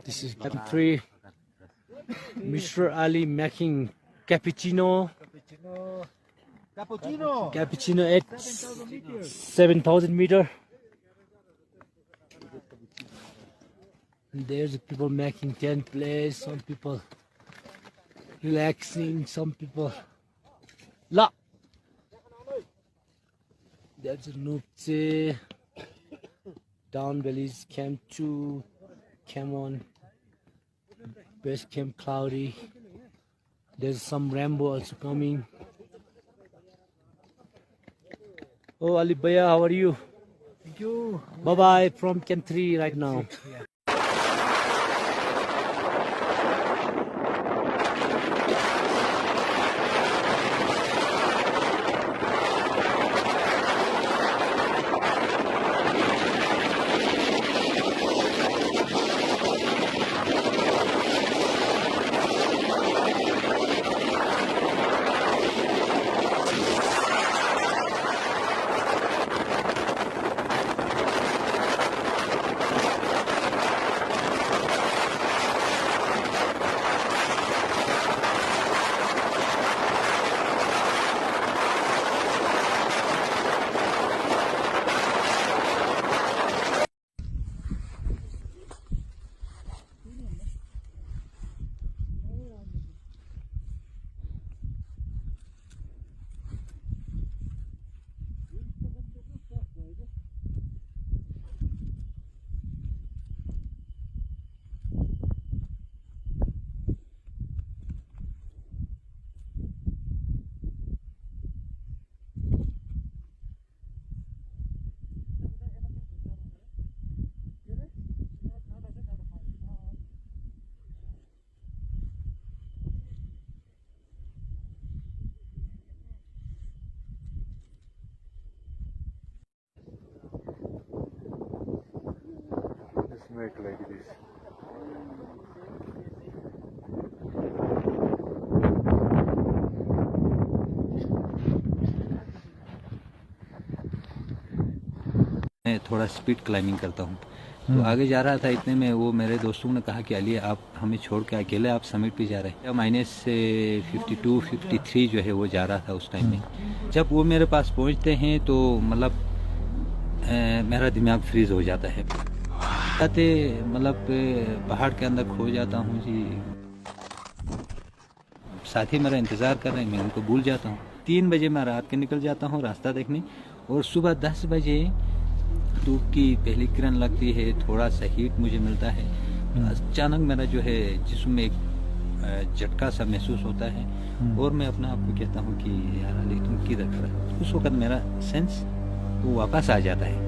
This is M3. Mr. Ali making cappuccino. Cappuccino at 7,000 meter. And there's the people making tent place. Some people relaxing. Some people la. That's a Nupse. Down Valley's Camp 2. Camp 1. Base Camp Cloudy. There's some Rambo also coming. Oh, Ali Bhaiya, how are you? Thank you. Bye bye from Camp 3 right now. Just make like this. मैं थोड़ा speed climbing करता हूँ तो आगे जा रहा था, इतने में वो मेरे दोस्तों ने कहा कि अली आप हमें छोड़ के अकेले आप समिट पे जा रहे हैं। माइनस से 52 53 जो है वो जा रहा था उस टाइम में। जब वो मेरे पास पहुँचते हैं तो मतलब मेरा दिमाग फ्रीज हो जाता है। आते मतलब पहाड़ के अंदर खो जाता हूँ जी। साथी मेरा इंतज़ार कर रहे हैं, मैं उनको भूल जाता हूँ। 3 बजे मैं रात के निकल जाता हूँ रास्ता देखने, और सुबह 10 बजे धूप की पहली किरण लगती है, थोड़ा सा हीट मुझे मिलता है। अचानक मेरा जो है जिस्म में एक झटका सा महसूस होता है, और मैं अपने आप को कहता हूँ कि यार अली तुम किधर खड़ा है। उस वक्त मेरा सेंस वो वापस आ जाता है।